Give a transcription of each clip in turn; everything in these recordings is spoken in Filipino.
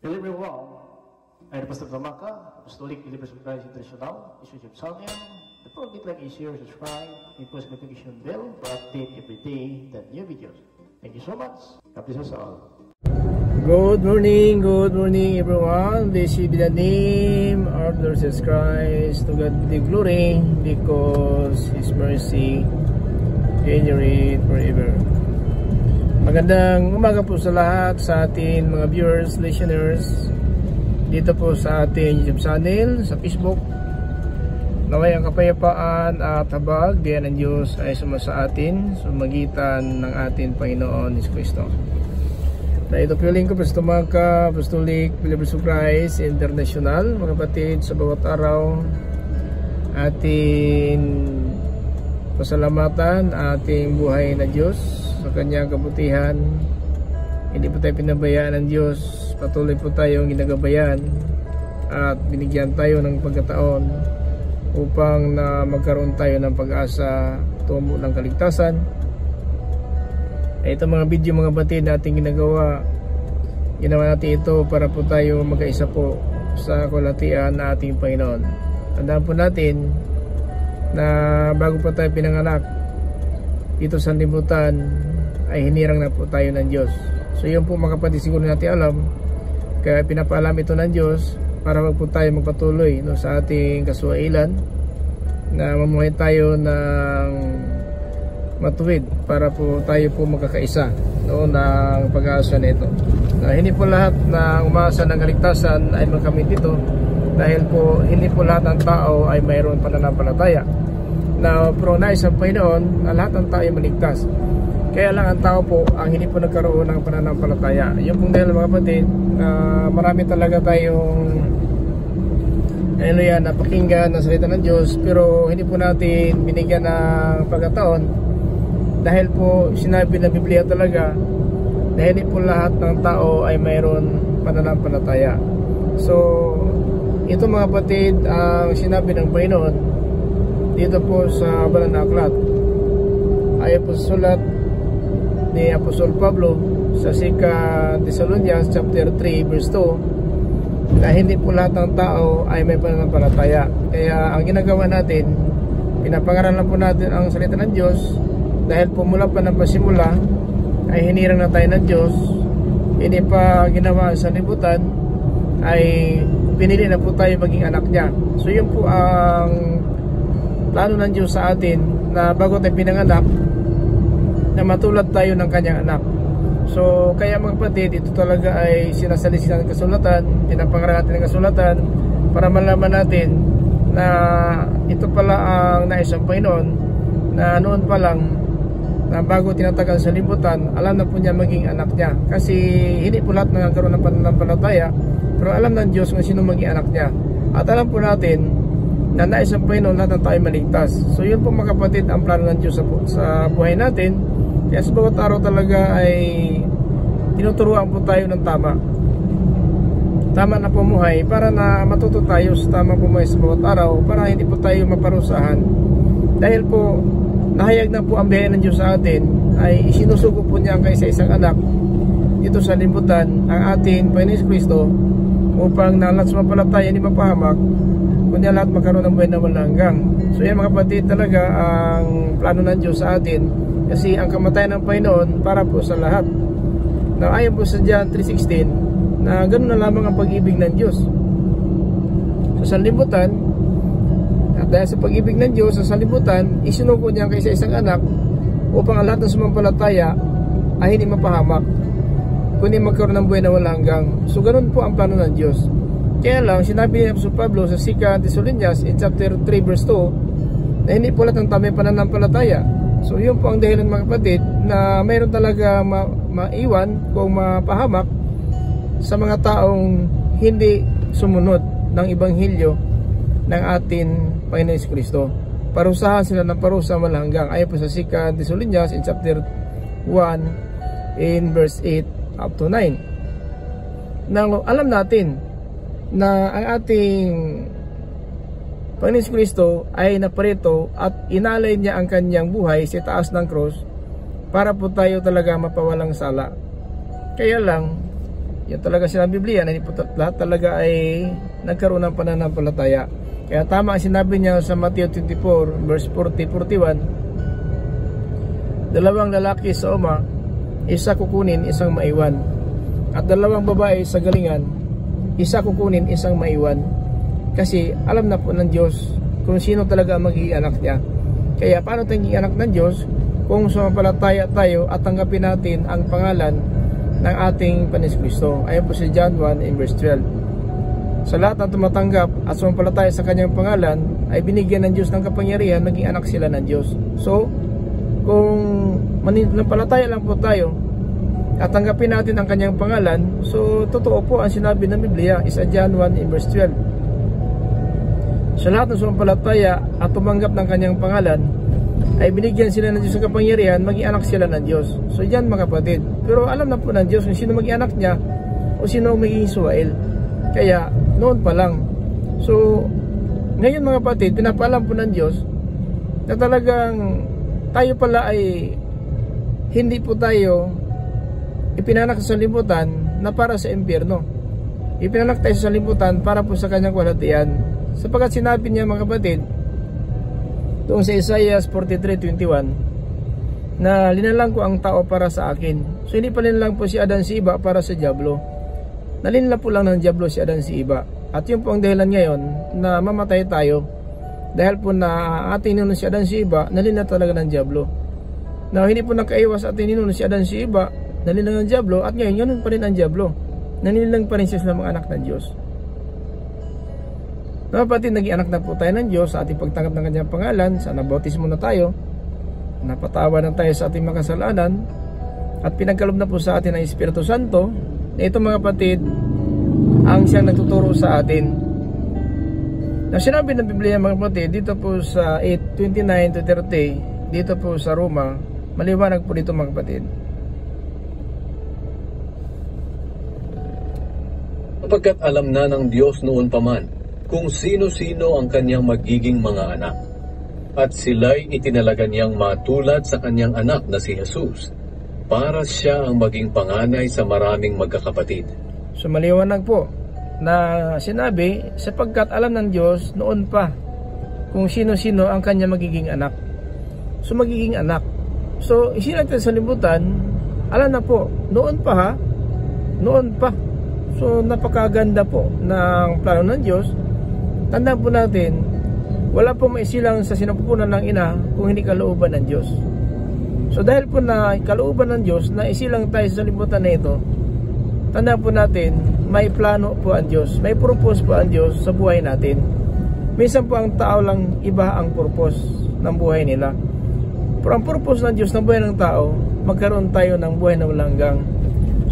Hello everyone, I'm the Pastor Tamaka, Apostolic Believers of Christ International, Bishop Salmian. The program like is share, subscribe, and post notification bell for update every day the new videos. Thank you so much. God bless us all. Good morning everyone. Blessed be the name of the Lord Jesus Christ. To God be the glory, because His mercy endureth forever. Magandang umaga po sa lahat, sa ating mga viewers, listeners dito po sa ating YouTube channel, sa Facebook. Naway ang kapayapaan at habag diyan ng Diyos ay sumasa atin sa magitan ng ating Panginoon Hesus Kristo. Na ito piling ko, Pastor Tamaka, Apostolic Believers of Christ International. Mga kapatid, sa bawat araw ating pasalamatan ating buhay na Diyos sa kanyang kabutihan. Hindi po tayo pinabayaan ng Diyos, patuloy po tayong ginagabayan at binigyan tayo ng pagkataon upang na magkaroon tayo ng pag-asa tungo ng kaligtasan. Ito mga video mga batid na ating ginawa natin ito para po tayo magkaisa po sa kalatian na ating Panginoon. Tandaan po natin na bago pa tayo pinanganak dito sa libutan ay hinirang na po tayo ng Diyos. So yun po mga kapatid, siguro natin alam, kaya pinapaalam ito ng Diyos para wag po tayo magpatuloy sa ating kasuwailan, na mamuhay tayo ng matuwid para po tayo po magkakaisa ng pag-aasa nito. Hindi po lahat na umasa ng kaligtasan ay makamit ito, dahil po hindi po lahat ng tao ay mayroon pananampalataya. Pero nais ang Panginoon na lahat ng tao ay maligtas. Kaya lang ang tao po ang hindi po nagkaroon ng pananampalataya. Yung pong dahil mga kapatid, marami talaga tayong napakinggan ng salita ng Diyos, pero hindi po natin binigyan ng pagkataon, dahil po sinabi ng Biblia talaga na hindi po lahat ng tao ay mayroon pananampalataya. So ito mga kapatid ang sinabi ng Panginoon dito po sa banal na aklat. Ayon po sa sulat ni Apostol Pablo sa 2 Thessalonians chapter 3 verse 2, na hindi po lahat ng tao ay may pananampalataya. Kaya ang ginagawa natin, pinapangaralan po natin ang salita ng Diyos, dahil po mula pa ng pasimula ay hinirang na tayo ng Diyos. Hindi pa ginawa sa libutan ay pinili na po tayo maging anak niya. So yun po ang plano ng Diyos sa atin, na bago tayo pinanganak na matulad tayo ng kanyang anak. So kaya mga kapatid, ito talaga ay sinasalisihan ng kasulatan, pinapangaralan natin ng kasulatan para malaman natin na ito pala ang nais ng Panginoon, na noon pa lang, na bago tinatagal sa libutan, alam na po niya maging anak niya. Kasi hindi po lahat nagkaroon ng pananampalataya, pero alam ng Diyos kung sino maging anak niya. At alam po natin na nais ng Panginoon lahat ng tayo maligtas. So yun po mga kapatid ang plano ng Diyos sa buhay natin. Kaya sa bawat araw talaga ay tinuturuan po tayo ng tama na pumuhay, para na matuto tayo sa tamang pumuhay sa bawat araw, para hindi po tayo maparusahan. Dahil po nahayag na po ang biyaya ng Diyos sa atin, ay isinusugo po niya ang kaisa-isang anak dito sa libutan, ang ating Panginoon Hesus Kristo, upang na lahat sumampalataya hindi mapahamak, kundi lahat magkaroon ng buhay na walang hanggan. So yan mga kapatid, talaga ang plano ng Diyos sa atin, kasi ang kamatayan ng Panginoon para po sa lahat. Now ayon po sa John 3:16, na ganoon na lamang ang pag-ibig ng Diyos sa sanlibutan. At dahil sa pag-ibig ng Diyos sa sanlibutan, isinugo niya ang kaisa-isang anak, upang ang lahat ng sumampalataya ay hindi mapahamak, kundi magkaroon ng buhay na walang hanggan. So ganoon po ang plano ng Diyos. Kaya lang sinabi ni Apostol Pablo sa 2 Thessalonians in chapter 3 verse 2, na hindi po lahat ng tao may pananampalataya. So yun po ang dahilan mga kapatid, na mayroon talaga maiwan kung mapahamak sa mga taong hindi sumunod ng Ebanghelyo ng ating Panginoon Hesus Kristo. Parusahan sila ng parusa walang hanggan. Ayon po sa 2 Thessalonians in chapter 1 in verse 8 up to 9. Now alam natin na ang ating Panginoon Hesus Kristo ay naparito at inalay niya ang kanyang buhay sa taas ng cross para po tayo talaga mapawalang sala. Kaya lang Yan talaga sinabi ng Biblia na hindi po lahat talaga ay nagkaroon ng pananampalataya. Kaya tama ang sinabi niya sa Matthew 24 verse 40-41, dalawang lalaki sa uma, isa kukunin, isang maiwan, at dalawang babae sa galingan, isa kukunin, isang maiwan. Kasi alam na po ng Diyos kung sino talaga ang magiging anak niya. Kaya paano tayong anak ng Diyos kung sumampalataya tayo at tanggapin natin ang pangalan ng ating Panginoong Kristo? Ayon po si John 1 verse 12. Sa lahat ng tumatanggap at sumampalataya sa kanyang pangalan ay binigyan ng Diyos ng kapangyarihan maging anak sila ng Diyos. So kung mananampalataya lang po tayo at tanggapin natin ang kanyang pangalan, so totoo po ang sinabi ng Biblia is John 1 verse 12. Sa lahat ng sumampalataya at tumanggap ng kanyang pangalan ay binigyan sila ng Diyos ng kapangyarihan maging anak sila ng Diyos. So yan mga kapatid, pero alam na po ng Diyos kung sino maging anak niya o sino maging Israel. Kaya noon pa lang. So ngayon mga kapatid, pinapaalam po ng Diyos na talagang tayo pala ay hindi po tayo ipinanak sa liputan na para sa impyerno. Ipinanak tayo sa liputan para po sa kanyang kalwalhatian. Sapagkat sinabi niya mga kapatid doon sa Isaiah 43:21 na linalang ko ang tao para sa akin. So hindi pa linalang po si Adan si Iba para sa dyablo. Nalinla po lang ng dyablo si Adan si Iba. At yun po ang dahilan ngayon na mamatay tayo. Dahil po na ating ninuno si Adan si Iba, nalinla talaga ng dyablo. Now hindi po nakaiwas ating ninuno si Adan si Iba, nalinla ng dyablo, at ngayon ganun pa rin ang dyablo. Nanilang pa rin siya sa mga anak ng Diyos. Mga kapatid, naging anak na po tayo ng Diyos sa ating pagtanggap ng kanyang pangalan. Sa nabautismo na tayo, napatawa na tayo sa ating mga kasalanan, at pinagkalob na po sa atin ang Espiritu Santo. Ito mga kapatid, ang siyang nagtuturo sa atin. Na sinabi ng Biblia mga kapatid, dito po sa 8:29-30, dito po sa Roma, maliwanag po dito mga kapatid. Sapagkat alam na ng Diyos noon pa man kung sino-sino ang kanyang magiging mga anak, at sila'y itinalaga niyang matulad sa kanyang anak na si Jesus, para siya ang maging panganay sa maraming magkakapatid. So maliwanag po na sinabi, sapagkat alam ng Diyos noon pa kung sino-sino ang kanyang magiging anak. So magiging anak. So isinulat sa libutan, alam na po, noon pa ha, noon pa. So napakaganda po ng plano ng Diyos. Tandaan po natin, wala pong maisilang sa sinapupunan ng ina kung hindi kalooban ng Diyos. So dahil po na kalooban ng Diyos na isilang tayo sa libutan na ito, tandaan po natin, may plano po ang Diyos, may purpose po ang Diyos sa buhay natin. Minsan po ang tao lang iba ang purpose ng buhay nila. Pero ang purpose ng Diyos ng buhay ng tao, magkaroon tayo ng buhay na walang hanggan.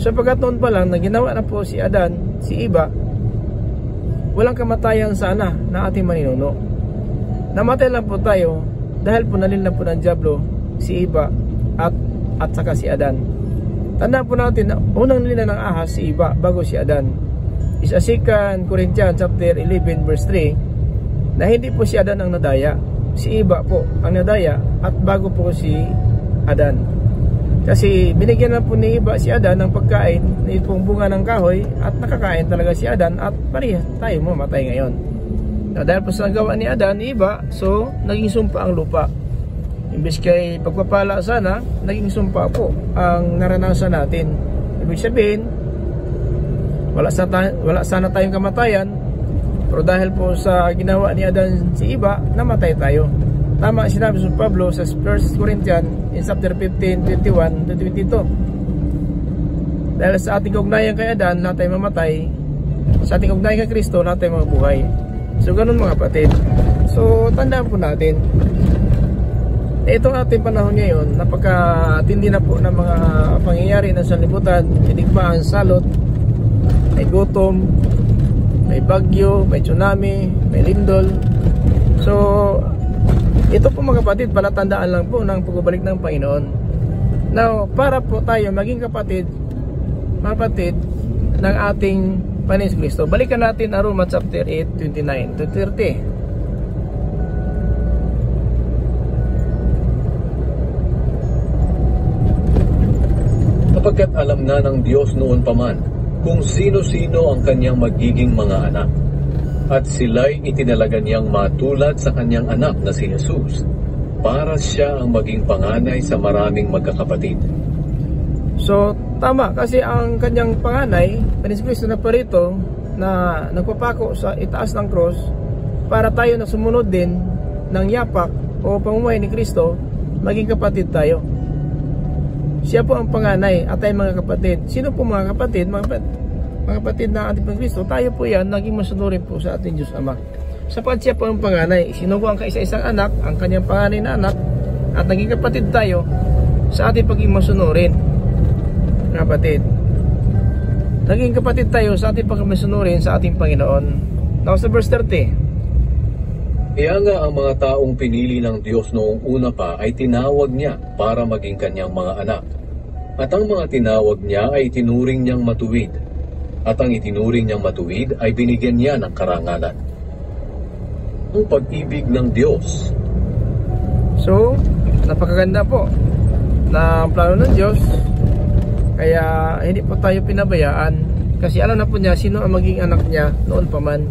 Sapagkat noon pa lang na ginawa na po si Adan, si Iba, walang kamatayan sana na ating maninuno. Namatay lang po tayo dahil po nalinla po ng dyablo si Iba at saka si Adan. Tandaan po natin na unang nilila ng ahas si Iba bago si Adan. Isa 2 Corinthians chapter 11 verse 3 na hindi po si Adan ang nadaya, si Iba po ang nadaya at bago po si Adan. Kasi binigyan na po ni Iba si Adan ng pagkain na itong bunga ng kahoy at nakakain talaga si Adan at pareha tayo mamatay ngayon. Dahil po sa nagawa ni Adan, Iba, so naging sumpa ang lupa. Imbes kay pagpapala sana, naging sumpa po ang naranasan natin. Ibig sabihin, wala sana tayong kamatayan, pero dahil po sa ginawa ni Adan si Iba, namatay tayo. Tama sinabi sa Pablo sa 1 Corinthians in chapter 15:21-22. Dahil sa ating ugnayan kay Adan, lahat tayo mamatay. Sa ating ugnayan kay Kristo, lahat tayo mabuhay. So ganun mga kapatid. So tandaan po natin, itong ating panahon ngayon, napakatindi na po ng mga pangyayari ng sanlibutan, inigmaan, salot, may gutom, may bagyo, may tsunami, may lindol. So ito po mga kapatid, palatandaan lang po ng pagbabalik ng Panginoon. Now, para po tayo maging kapatid ng ating Panginoon Kristo, balikan natin ang Roma chapter 8:29-30. Sapagkat alam na ng Diyos noon pa man kung sino-sino ang kanyang magiging mga anak. At sila'y itinalaga niyang matulad sa kanyang anak na si Jesus, para siya ang maging panganay sa maraming magkakapatid. So, tama, kasi ang kanyang panganay, Kristo na parito, na nagpapako sa itaas ng cross, para tayo na sumunod din ng yapak o pamumuhay ni Kristo, maging kapatid tayo. Siya po ang panganay at tayo mga kapatid. Sino po mga kapatid? Mga kapatid na ating Kristo, tayo po yan, naging masunurin po sa ating Diyos Ama. Sapagat siya po ang panganay, sinugo ang kaisa-isang anak, ang kanyang panganay na anak, at naging kapatid tayo sa ating pagiging masunurin. Kapatid, naging kapatid tayo sa ating pagiging masunurin sa ating Panginoon. Now sa verse 30. Kaya nga ang mga taong pinili ng Diyos noong una pa ay tinawag niya para maging kanyang mga anak. At ang mga tinawag niya ay itinuring niyang matuwid. At ang itinuring niyang matuwid ay binigyan niya ng karangalan. Ang pag-ibig ng Diyos. So, napakaganda po na plano ng Diyos. Kaya hindi po tayo pinabayaan. Kasi alam na po niya sino ang maging anak niya noon pa man.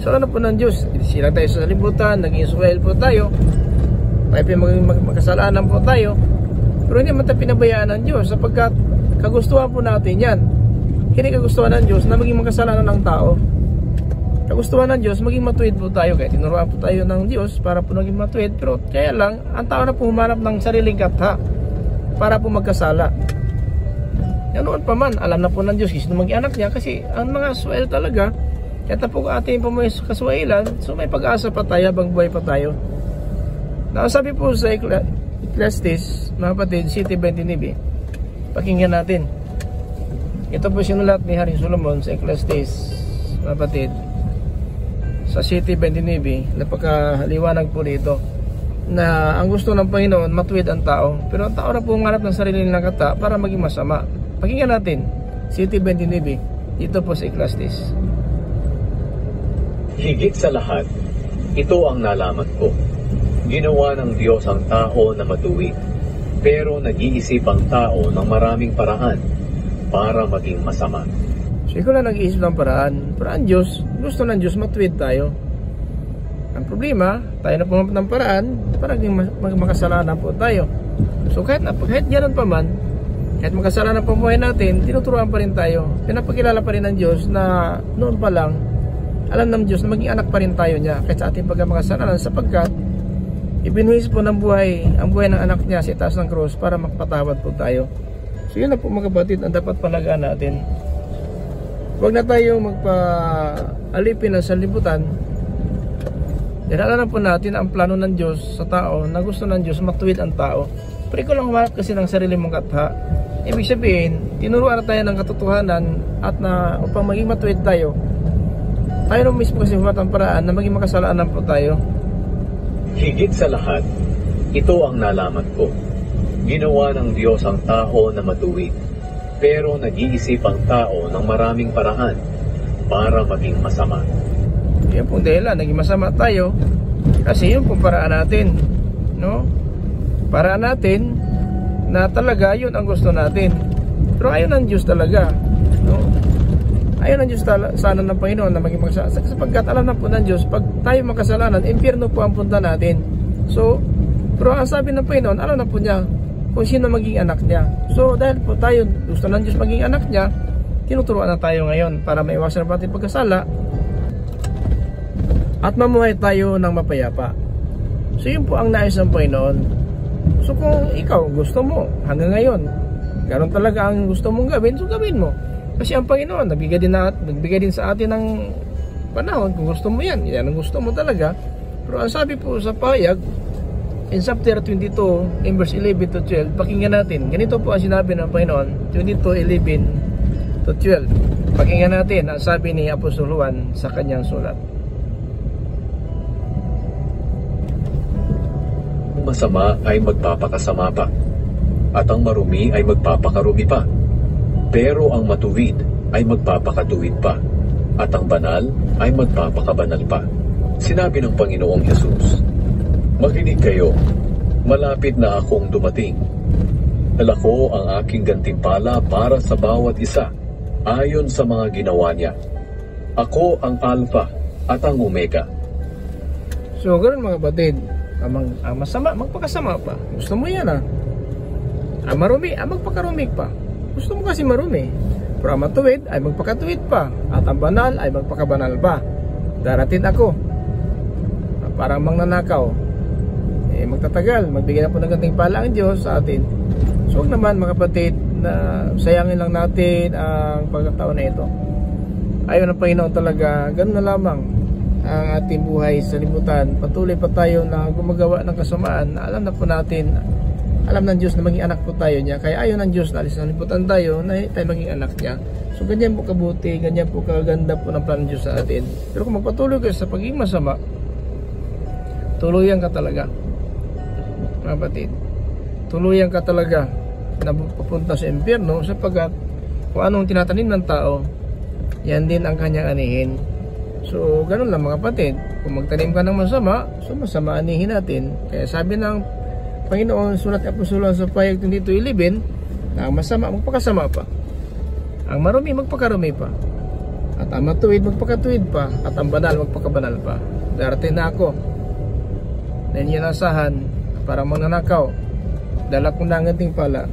So alam na po ng Diyos, sila tayo sa libutan, naging Israel po tayo, tayo magkasalanan po tayo. Pero hindi man tayo pinabayaan ng Diyos sapagkat kagustuhan po natin yan. Hindi kagustuhan ng Diyos na maging magkasalanan ng tao. Kagustuhan ng Diyos, maging matuwid po tayo. Kaya tinuruan po tayo ng Diyos para po naging matuwid. Pero kaya lang, ang tao na po humanap ng sariling katha para po magkasala. Yan noon pa man, alam na po ng Diyos sino maging anak niya. Kasi ang mga Israel talaga, kaya po ating pamuhay sa kaswailan, so may pag-asa pa tayo habang buhay pa tayo. Nakasabi po sa Ecclesiastes, mga kapatid, City 29, pakinggan natin. Ito po sinulat ni Haring Solomon sa Ecclesiastes, mga kapatid, sa City 29, napakaliwanag po dito na ang gusto ng Panginoon matuwid ang tao, pero ang tao na po mangarap ng sarili nilang kata para maging masama. Pakinggan natin City 29, dito po sa Ecclesiastes. Higit sa lahat, ito ang nalaman ko. Ginawa ng Diyos ang tao na matuwid, pero nag-iisip ang tao ng maraming paraan para maging masama. So ikaw na nag-iisip ng paraan. Pero ang Diyos, gusto ng Diyos matuwid tayo. Ang problema, tayo na pumunta ng paraan para makasalanan po tayo. So kahit gano'n pa man, kahit makasalanan pa buhay natin, tinuturuan pa rin tayo. Pinapakilala pa rin ng Diyos na noon pa lang, alam ng Diyos na maging anak pa rin tayo niya kahit sa ating pagkamakasalanan, sapagkat ibinuhis po ng buhay, ang buhay ng anak niya sa itaas ng cross para magpatawad po tayo. So yun na po mga kapatid ang dapat palagaan natin. Huwag na tayo magpa-alipin ng sanlibutan. Dahil alam po natin ang plano ng Diyos sa tao na gusto ng Diyos matuwid ang tao. Pero ikaw lang humarap kasi ng sarili mong katha. Ibig sabihin, tinuruan na tayo ng katotohanan at na upang maging matuwid tayo, tayo na mismo kasi humat ang paraan na maging makasalanan po tayo. Higit sa lahat, ito ang nalaman ko. Ginawa ng Diyos ang tao na matuwid, pero nag-iisip ang tao ng maraming paraan para maging masama. Yan pong dahilan, naging masama tayo kasi yun pong paraan natin, no? Paraan natin na talaga yun ang gusto natin. Pero ayaw ng Diyos talaga, no? Ayaw ng Diyos sana ng Panginoon na maging magkasalanan, sapagkat alam na po ng Diyos, pag tayo magkasalanan, impyerno po ang punta natin. So, pero ang sabi ng Panginoon, alam na po niya kung sino maging anak niya. So, dahil po tayo gusto ng Diyos maging anak niya, tinuturuan na tayo ngayon para maiwasan ang ating pagkasala at mamuhay tayo ng mapayapa. So, yun po ang nais ng Panginoon. So, kung ikaw gusto mo hanggang ngayon, ganoon talaga ang gusto mong gawin, so gawin mo. Kasi ang Panginoon, nagbigay din sa atin ng panahon kung gusto mo yan. Yan ang gusto mo talaga. Pero ang sabi po sa pahayag, in chapter 22, in verse 11 to 12, pakinggan natin. Ganito po ang sinabi ng Panginoon, 22:11 to 12. Pakinggan natin ang sabi ni Apostol Juan sa kanyang sulat. Ang masama ay magpapakasama pa, at ang marumi ay magpapakarumi pa. Pero ang matuwid ay magpapakatuwid pa, at ang banal ay magpapakabanal pa. Sinabi ng Panginoong Hesus, "Makinig kayo, malapit na akong dumating. Dala ko ang aking gantimpala para sa bawat isa. ayon sa mga ginawa niya. Ako ang Alpha at ang Omega. So, ganoon mga kapatid. Ang masama, magpakasama pa. Gusto mo yan Ang marumi, magpakarumi pa. Gusto mo kasi marumi. Pero ang matuwid ay magpakatuwid pa. At ang banal ay magpakabanal pa. Darating ako. Parang mangnanakaw. Magtatagal. Magbigay na po ng ganting pala ang Diyos sa atin. So, huwag naman mga kapatid na sayangin lang natin ang pagkataon na ito. Ayaw ng Panginoon talaga. Ganun na lamang ang ating buhay sa libutan. Patuloy pa tayo na gumagawa ng kasamaan na alam na po natin, alam ng Diyos na maging anak po tayo niya. Kaya ayaw ng Diyos na alis na libutan tayo na tayo maging anak niya. So ganyan po kabuti, ganyan po kaganda po ng plano ng Diyos sa atin. Pero kung magpatuloy kayo sa pagiging masama, tuluyan ka talaga mga kapatid. Tuluyan ka talaga na papunta sa impyerno, sapagkat kung anong tinatanim ng tao, yan din ang kanyang anihin. So ganun lang mga kapatid, kung magtanim ka ng masama, so masama anihin natin. Kaya sabi ng Panginoon, sulat Apostolon sa Payag 22:11, na ang masama magpakasama pa, ang marumi magpakarumi pa, at ang matuwid magpakatuwid pa, at ang banal magpakabanal pa. Darating na ako na inyo nasahan para magnanakaw. Dala ko na ang ating pala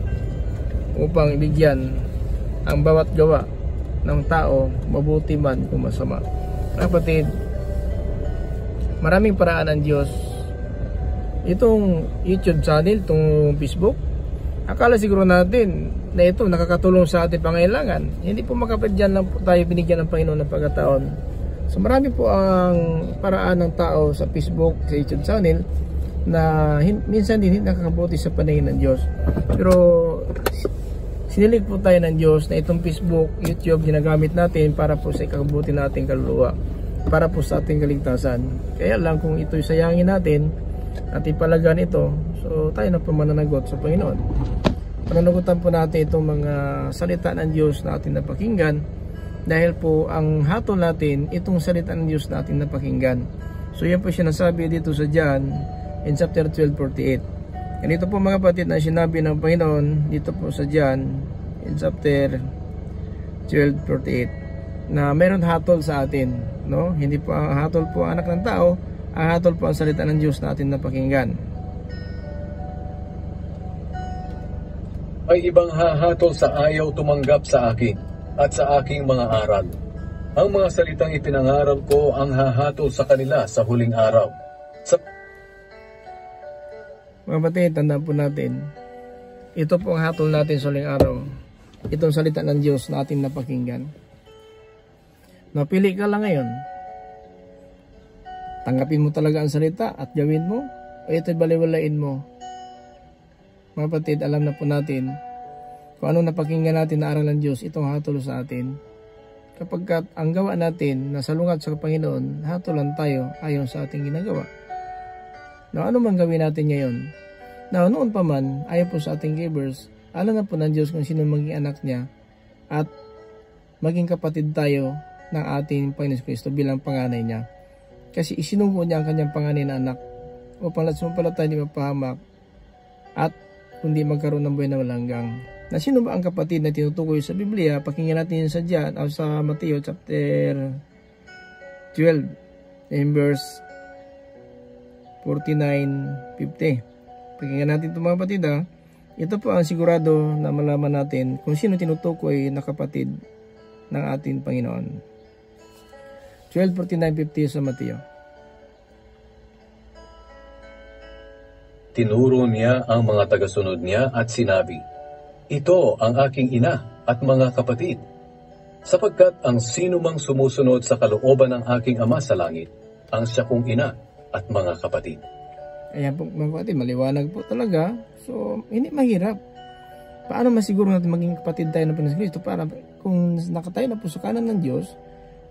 upang ibigyan ang bawat gawa ng tao, mabuti man kung masama. Kapatid, maraming paraan ng Diyos. Itong YouTube channel, itong Facebook, akala siguro natin na ito nakakatulong sa ating pangailangan. Hindi po makapit dyan lang po tayo binigyan ng Panginoon ng pagkataon. So marami po ang paraan ng tao sa Facebook, sa YouTube channel, na minsan din hindi nakakabuti sa paningin ng Diyos. Pero sinilig po tayo ng Diyos na itong Facebook, YouTube, ginagamit natin para po sa ikabubuti nating kaluluwa, para po sa ating kaligtasan. Kaya lang kung ito'y sayangin natin at ipalagan ito, so tayo na po mananagot sa Panginoon. Pananagutan po natin itong mga salita ng Diyos na ating napakinggan, dahil po ang hatol natin, itong salita ng Diyos na ating napakinggan. So yan po siya nasabi dito sa John in chapter 12:48. Ganito po mga kapatid na sinabi ng Panginoon dito po sa John in chapter 12:48, na meron hatol sa atin, no? Hindi po ang hatol po ang anak ng tao, ang hatol po ang salita ng Diyos na atin napakinggan. May ibang hahatol sa ayaw tumanggap sa akin at sa aking mga aral. Ang mga salitang ipinangaral ko ang hahatol sa kanila sa huling araw. Mga kapatid, tandaan po natin, ito po ang hatol natin sa huling araw. Itong salita ng Diyos na ating napakinggan. Napili ka lang ngayon. Tanggapin mo talaga ang salita at gawin mo, o ito'y baliwalain mo. Mga kapatid, alam na po natin kung ano napakinggan natin na aral ng Diyos, itong hatol sa atin. Kapag ang gawa natin na salungat sa Panginoon, hatolan tayo ayon sa ating ginagawa. Now, ano man gawin natin ngayon? Now, noon pa man, ayon po sa ating givers, alam na po ng Diyos kung sino maging anak niya at maging kapatid tayo ng ating Panginoon Kristo bilang panganay niya. Kasi isinugo niya ang kanyang panganay na anak upang sumampalataya hindi mapahamak at kundi magkaroon ng buhay na walang hanggan. Na sino ba ang kapatid na tinutukoy sa Biblia? Pakinggan natin sa John o sa Mateo chapter 12 in verse 49-50. Pakinggan natin ito mga kapatid ha. Ito po ang sigurado na malaman natin kung sino tinutukoy na kapatid ng ating Panginoon. 12:49-50 sa Mateo. Tinuro niya ang mga tagasunod niya at sinabi, "Ito ang aking ina at mga kapatid, sapagkat ang sino mang sumusunod sa kalooban ng aking Ama sa langit, ang siya kong ina at mga kapatid." Ayan po mga kapatid, maliwanag po talaga. So, hindi mahirap. Paano masiguro natin maging kapatid tayo ng Panginoon Kristo? Para kung nakatayo na po sa kanan ng Diyos,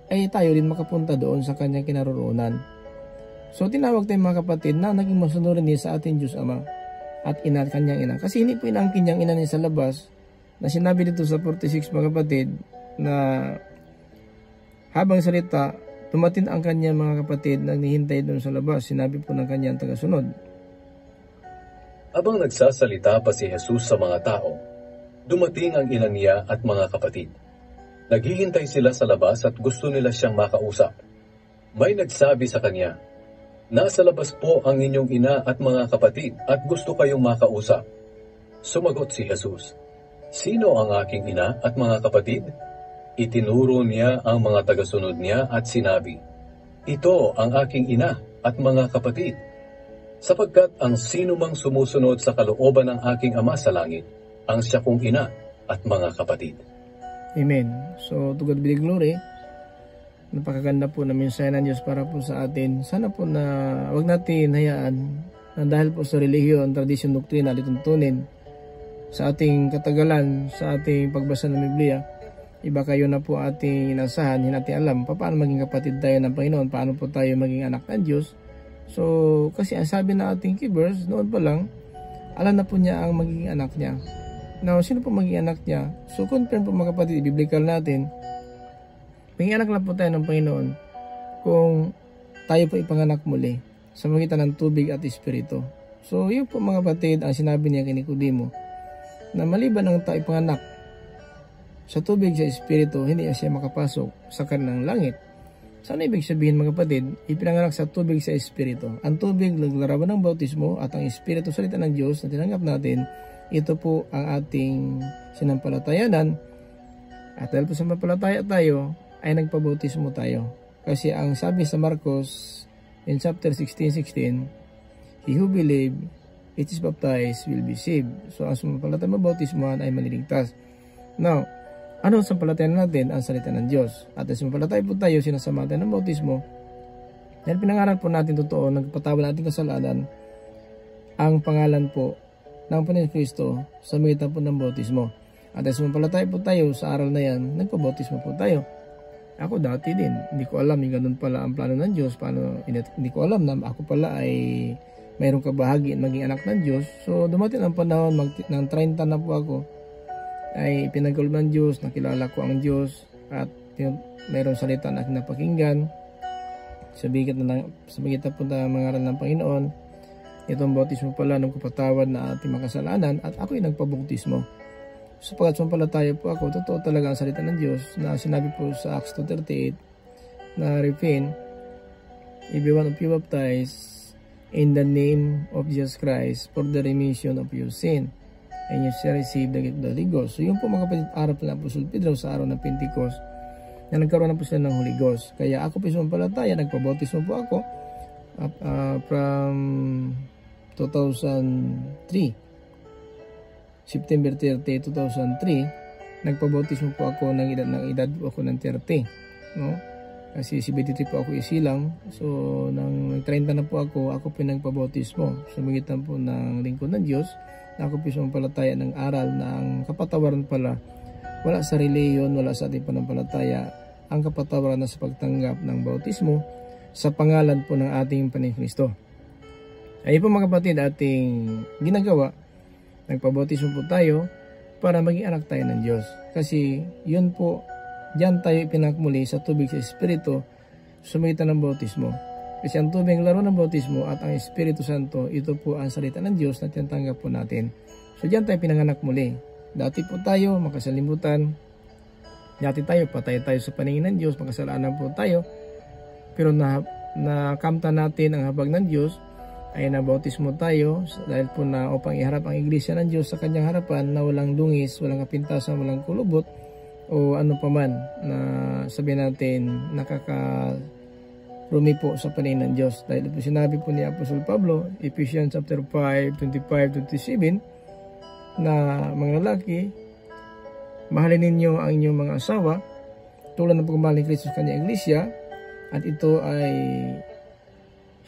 ay tayo din makapunta doon sa kanyang kinaroroonan. So, tinawag tayo mga kapatid na naging masunurin niya sa ating Diyos Ama at ina at kanyang ina. Kasi hindi po inangkin niyang ina niya sa labas, na sinabi dito sa 46 mga kapatid, na habang salita, dumating ang kanyang mga kapatid na naghihintay doon sa labas. Sinabi po ng kanyang tagasunod. Habang nagsasalita pa si Jesus sa mga tao, dumating ang ina niya at mga kapatid. Naghihintay sila sa labas at gusto nila siyang makausap. May nagsabi sa kanya, "Nasa labas po ang inyong ina at mga kapatid at gusto kayong makausap." Sumagot si Jesus, "Sino ang aking ina at mga kapatid?" Itinuro niya ang mga tagasunod niya at sinabi, "Ito ang aking ina at mga kapatid. Sapagkat ang sino mang sumusunod sa kalooban ng aking Ama sa langit, ang siya kong ina at mga kapatid." Amen. So, to God be the glory. Napakaganda po na mensahe ng Diyos para po sa atin. Sana po na wag natin hayaan na dahil po sa relihiyon, tradisyon, doktrina, lituntunin sa ating katagalan, sa ating pagbasa ng Biblia, iba kayo na po ating inasahan, hindi natin alam paano maging kapatid tayo ng Panginoon, paano po tayo maging anak ng Diyos. So, kasi ang sabi na ating keepers, noon pa lang, alam na po niya ang magiging anak niya. Now, sino po magiging anak niya? So, confirm po mga kapatid, biblical natin, maging anak lang po tayo ng Panginoon kung tayo po ipanganak muli sa magitan ng tubig at espiritu. So, yun po mga kapatid, ang sinabi niya kay Nicodemo, na maliban ng tayo ipanganak sa tubig sa espiritu, hindi siya makapasok sa kanilang langit. Saan ibig sabihin mga kapatid? Ipinanganak sa tubig sa espiritu. Ang tubig, naglarawan ng bautismo, at ang espiritu, salita ng Diyos na tinanggap natin, ito po ang ating sinampalatayanan. At dahil po sa mapalataya tayo, ay nagpabautismo tayo. Kasi ang sabi sa Marcos in chapter 16:16, "He who believe, it is baptized, will be saved." So ang sumampalataya mabautismohan ay maliligtas. Now, ano ang sampalatayan natin? Ang salita ng Diyos. At ang sumampalataya po tayo, sinasama natin ng bautismo. Dahil pinangaral po natin totoo, nagpatawad natin kasalanan, ang pangalan po ng Panginoon Kristo sa magitan po ng bautismo. At dahil sumampalataya po tayo sa aral na yan, nagpabautismo po tayo. Ako dati din, hindi ko alam yung ganun pala ang plano ng Diyos. Hindi ko alam na ako pala ay mayroong kabahagi maging anak ng Diyos. So dumating ang panahon, ng 30 na po ako, ay pinagkaloob ng Diyos, nakilala ko ang Diyos, at mayroong salita na napakinggan sa bigat po ng mga aral ng Panginoon. Itong bautismo pala ng kapatawad na ating makasalanan, at ako'y nagpabautismo. Sapagkat sumampalataya po ako, totoo talaga ang salita ng Diyos na sinabi po sa Acts 2:38 na repent, everyone of you baptized in the name of Jesus Christ for the remission of your sin, and you shall receive the gift of the Holy Ghost. So yun po mga kapatid, araw po ng Apostol Pedro sa araw ng Pentecost na nagkaroon na po sila ng Holy Ghost. Kaya ako po sumampalataya, nagpabautismo po ako from 2003, September 30, 2003, nagpabautismo po ako ng edad po ako ng 30, no? Kasi 73 po ako isilang. So nang 30 na po ako po nagpabautismo sa magitan po ng lingkod ng Diyos, na ako po sumampalataya ng aral na ang kapatawaran pala wala sa reliyon, wala sa ating panampalataya. Ang kapatawaran na sa pagtanggap ng bautismo sa pangalan po ng ating Panginoong Kristo. Ayun po mga kapatid, ating ginagawa, nagpabautismo po tayo para maging anak tayo ng Diyos. Kasi yun po, diyan tayo ipinakmuli sa tubig sa Espiritu, sumitan ng bautismo. Kasi ang tubig laro ng bautismo at ang Espiritu Santo, ito po ang salita ng Diyos na tinatanggap po natin. So diyan tayo pinanganak muli. Dati po tayo makasalimutan, dati tayo patay tayo sa paningin ng Diyos, makasalanan po tayo. Pero nakamta natin ang habag ng Diyos, ay nabautismo tayo dahil po na upang iharap ang iglesia ng Diyos sa kanyang harapan na walang dungis, walang kapintasan, walang kulubot o ano paman na sabihin natin nakakarumi po sa paningin ng Diyos. Dahil po sinabi po ni Apostol Pablo, Ephesians chapter 5, 25-27, na mga lalaki, mahalin ninyo ang inyong mga asawa tulad ng pagmamahal ni Kristo sa kanyang iglesia, at ito ay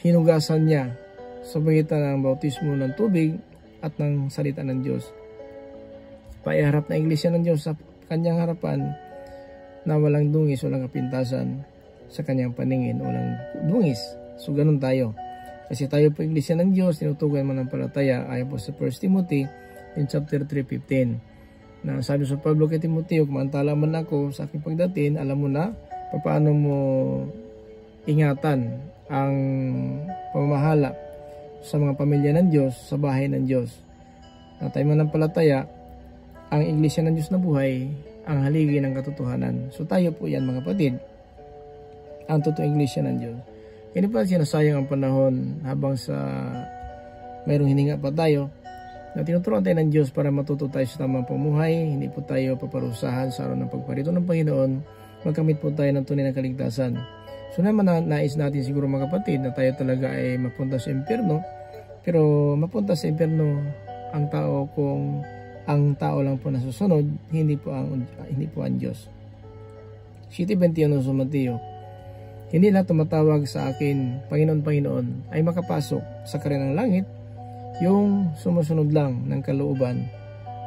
hinugasan niya sa pagitan ng bautismo ng tubig at ng salita ng Diyos. Paiharap na iglesia ng Diyos sa kanyang harapan na walang dungis, walang kapintasan sa kanyang paningin, walang dungis. So ganun tayo. Kasi tayo po iglesia ng Diyos, tinutugan manampalataya ayon po sa 1 Timothy in chapter 3:15. Na sabi sa Pablo kay Timoteo, kumantala man ako sa aking pagdating, alam mo na paano mo ingatan ang pamamahala sa mga pamilya ng Diyos, sa bahay ng Diyos. Na tayo manampalataya, ang iglesia ng Diyos na buhay ang haligi ng katotohanan. So tayo po yan mga kapatid, ang totoong iglesia ng Diyos. Hindi pa sinasayang ang panahon habang sa mayroong hininga pa tayo na tinuturuan tayo ng Diyos para matuto tayo sa tamang pamuhay. Hindi po tayo paparusahan sa araw ng pagparito ng Panginoon. Magkamit po tayo ng tunay na kaligtasan. So naman nais natin siguro mga kapatid na tayo talaga ay mapunta sa impyerno. Pero mapunta sa impyerno ang tao kung ang tao lang po nasusunod, hindi po ang Diyos. 7:21 sa Mateo. Hindi lahat tumatawag sa akin, Panginoon, Panginoon, ay makapasok sa karinang langit, yung sumusunod lang ng kalooban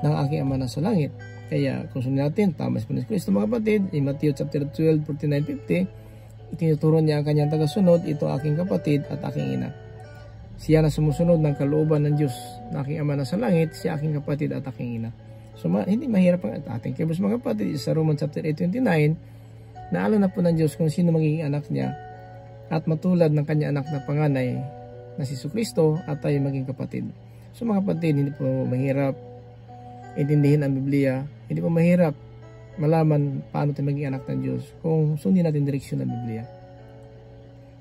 ng aking Ama na sa langit. Kaya kung sunod natin, tama si Kristo mga kapatid, in Matthew chapter 12, 49-50, itinuturo niya ang kanyang tagasunod, ito aking kapatid at aking ina. Siya na sumusunod ng kalooban ng Diyos na aking Ama na sa langit, siya aking kapatid at aking ina. So hindi mahirap ang ating kibos mga kapatid. Sa Romans chapter 8:29, naalam na po ng Diyos kung sino magiging anak niya at matulad ng kanya anak na panganay na si Kristo at tayo maging kapatid. So mga kapatid, hindi po mahirap intindihin ang Biblia, hindi po mahirap malaman paano tayo maging anak ng Diyos kung sundin natin direksyon ng Biblia.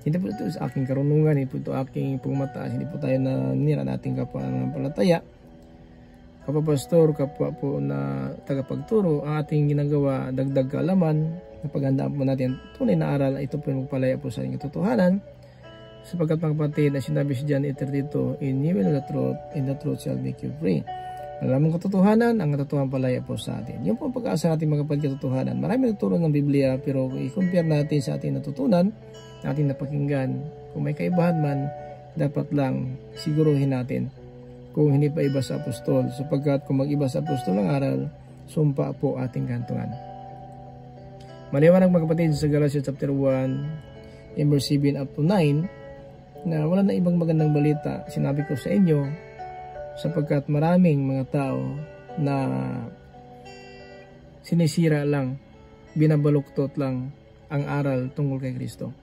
Hindi po ito sa aking karunungan, hindi po ito aking pumataas, hindi po tayo nanira nating kapwa ng palataya, kapwa pastor, kapwa po na tagapagturo. Ang ating ginagawa, dagdag kaalaman, napaghandaan po natin tunay na aral, ito po yung magpalaya po sa ating katotohanan. Sapagkat mga kapatid, na sinabi si John 8:32, in you will know the truth, and the truth shall make you free. Malaman katotohanan, ang katotohanan palaya po sa atin. Yung po ang pag-asa natin mga kapatid, katotohanan. Marami nagturo ng Biblia, pero i-compare natin sa ating natutunan, ating napakinggan. Kung may kaibahan man, dapat lang siguruhin natin kung hindi pa iba sa apostol, sapagkat kung mag-iba sa apostol ang aral, sumpa po ating kantungan. Maliwanag mga kapatid sa Galatians chapter 1, verse 7 up to 9, na wala na ibang magandang balita sinabi ko sa inyo, sapagkat maraming mga tao na sinisira lang, binabaluktot lang ang aral tungkol kay Kristo.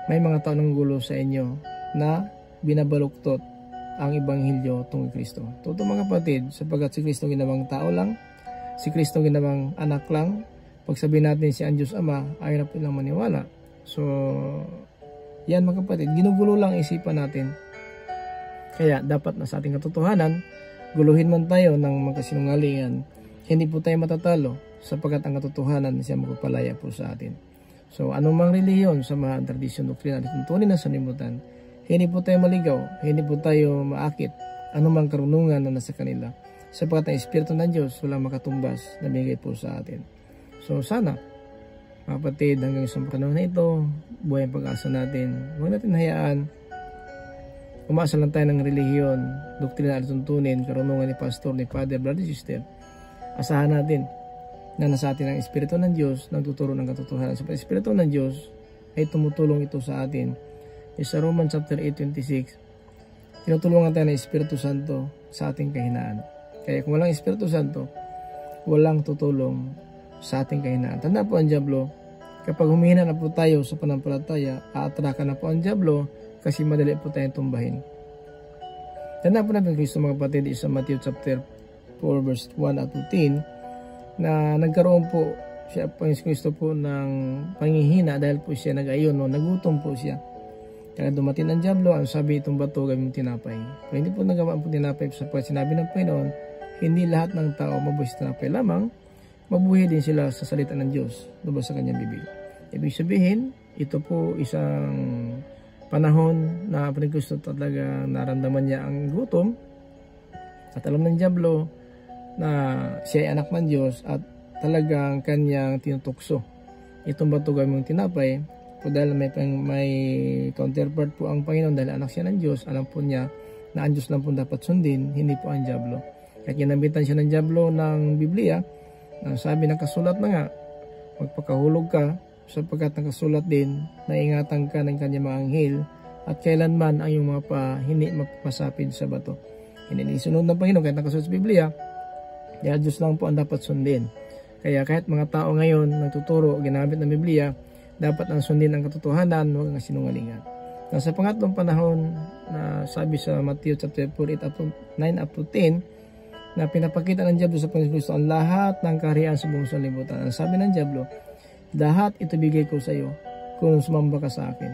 May mga tao ng gulo sa inyo na binabaluktot ang Ebanghelyo tungkol kay Kristo. Totoo mga kapatid, sapagkat si Kristo ginawang tao lang, si Kristo ginawang anak lang. Pag sabihin natin si ang Diyos Ama, ayaw na po lang maniwala. So, yan mga kapatid, ginugulo lang isipan natin. Kaya dapat na sa ating katotohanan, guluhin man tayo ng mga kasinungalingan, hindi po tayo matatalo sapagkat ang katotohanan siya magpapalaya po sa atin. So anumang reliyon, samahan, tradisyon, doktrina, at tuntunin na sanlibutan, hindi po tayo maligaw, hindi po tayo maakit anumang karunungan na nasa kanila, sapagkat ang Espiritu ng Diyos walang makatumbas na bigay po sa atin. So sana mga kapatid, hanggang sa panahon na ito, buhay ang pag-asa natin. Huwag natin hayaan umasa lang tayo ng relihiyon, doktrina at tuntunin, karunungan ni pastor, ni father, brother, sister. Asahan natin na nasa atin ang Espiritu ng Diyos, nagtuturo ng katotohanan. Sa Espiritu ng Diyos ay tumutulong ito sa atin. Sa Romans chapter 8:26, tinutulungan tayo ng Espiritu Santo sa ating kahinaan. Kaya kung walang Espiritu Santo, walang tutulong sa ating kahinaan. Tanda po ang dyablo, kapag humihina na po tayo sa panampalataya, aatraka na po ang dyablo, kasi madali po tayong tumbahin. Tanda po natin Kristo mga kapatid sa Matthew chapter 4 verse 1 at 10 na nagkaroon po siya po yung Kristo po ng panghihina dahil po siya nag-ayon, nagutom po siya. Kaya dumating ang dyablo, ang sabi itong bato gawing tinapay. Kung hindi po nagawa po tinapay sa sinabi ng Panginoon, hindi lahat ng tao mabuhay sa tinapay lamang, mabuhay din sila sa salita ng Diyos lubos sa kanyang bibig. Ibig sabihin, ito po isang panahon na Kristo talaga naramdaman niya ang gutom at alam ng dyablo na siya ay anak ng Diyos at talagang kanyang tinutukso. Itong bato gawing tinapay, po dahil may counterpart po ang Panginoon dahil anak siya ng Diyos, alam po niya na ang Diyos lang po dapat sundin, hindi po ang dyablo. Kaya kinambitan siya ng dyablo ng Biblia, sabi ng kasulat na nga, magpakahulog ka, sapagkat nakasulat din na ingatan ka ng kanyang mga anghel at kailanman ang iyong mga pa hindi magpapasapid sa bato. Hindi isunod ng Panginoon kahit nakasulat sa Biblia, dahil Diyos lang po ang dapat sundin. Kaya kahit mga tao ngayon nagtuturo ginamit ng Biblia, dapat ang sundin ang katotohanan, huwag ang sinungalingan. Sa pangatlong panahon na sabi sa Matthew chapter 4, 9 up to 10, na pinapakita ng Diablo sa Panginoon Kristo ang lahat ng kaharian sa buong sanlibutan. Ang sabi ng Diablo, lahat ito bigay ko sa iyo kung sumamba ka sa akin.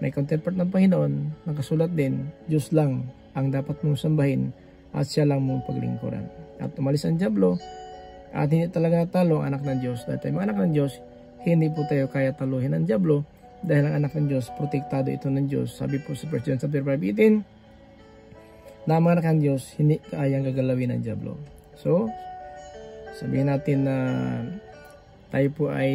May counterpart ng Panginoon, nakasulat din, Diyos lang ang dapat mong sambahin at siya lang mong paglingkuran. At umalis ang Diablo at hindi talaga natalo ang anak ng Diyos. Dahil tayo mga anak ng Diyos, hindi po tayo kaya taluhin ng Diablo dahil ang anak ng Diyos, protektado ito ng Diyos. Sabi po sa 1 John 5:18, na ang mga anak ng Diyos, hindi kayang gagalawin ng Diablo. So, sabihin natin na tayo po ay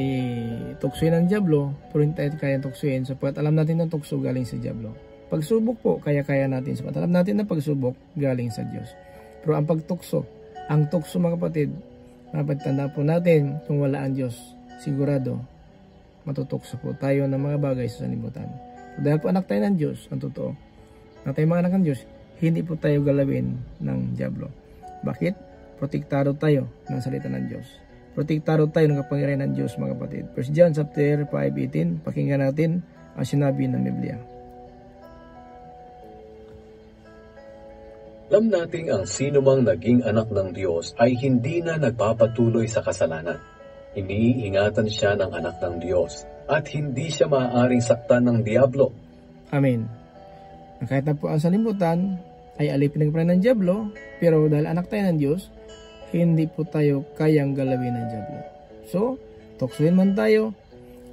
tuksuin ng Diablo, pero hindi tayo kayang tuksuin sapagkat alam natin na tukso galing sa Diablo. Pagsubok po, kaya-kaya natin sapagkat alam natin na pagsubok galing sa Diyos. Pero ang pagtukso, ang tukso mga kapatid, mapagtanda po natin kung wala ang Diyos, sigurado, matutukso po tayo ng mga bagay sa sanlibutan. So, dahil po anak tayo ng Diyos, ang totoo, na tayo mga anak ng Diyos, hindi po tayo galawin ng Diablo. Bakit? Protektado tayo ng salita ng Diyos. Protektado tayo ng kapangyarihan ng Diyos mga kapatid. 1 John 5:18, pakinggan natin ang sinabi ng Biblia. Alam nating ang sinumang naging anak ng Diyos ay hindi na nagpapatuloy sa kasalanan. Iniingatan siya ng anak ng Diyos at hindi siya maaaring saktan ng Diablo. Amen. Kahit na po ang sanlibutan ay alipin ng plan ng Diablo, pero dahil anak tayo ng Diyos, hindi po tayo kayang galawin ng Diablo. So, tuksuin man tayo,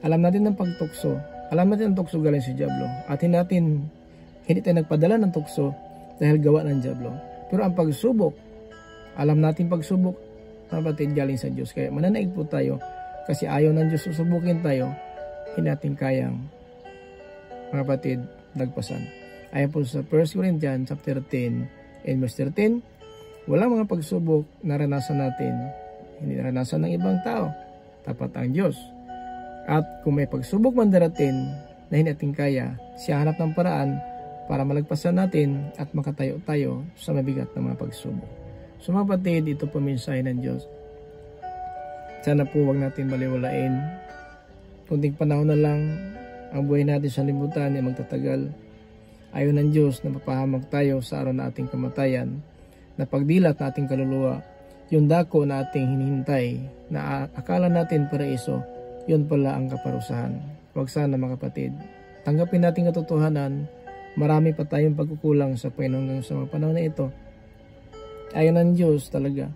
alam natin ng pagtukso, alam natin ang tukso galing sa Diablo, at hindi tayo nagpadala ng tukso dahil gawa ng Diablo. Pero ang pagsubok, alam natin pagsubok, kapatid, galing sa Diyos. Kaya mananaig po tayo, kasi ayaw ng Diyos susubukin tayo, hindi natin kayang, mga kapatid, lagpasan. Ayon po sa 1 Corinthians chapter 10 and verse 13, walang mga pagsubok na naranasan natin, hindi naranasan ng ibang tao, tapat ang Diyos. At kung may pagsubok man darating na hindi natin kaya, siya hanap ng paraan para malagpasan natin at makatayo tayo sa mabigat na mga pagsubok. So mga kapatid, ito po mensahe ng Diyos. Sana po wag natin baliwalain. Kunting panahon na lang ang buhay natin sa libutan ay magtatagal. Ayaw ng Diyos na mapahamak tayo sa araw na ating kamatayan, na pagdilat na ating kaluluwa, yung dako na ating hinihintay, na akala natin paraiso, yun pala ang kaparusahan. Huwag sana mga kapatid, tanggapin natin katotohanan, marami pa tayong pagkukulang sa Panginoon sa mga panahon na ito. Ayaw ng Diyos talaga,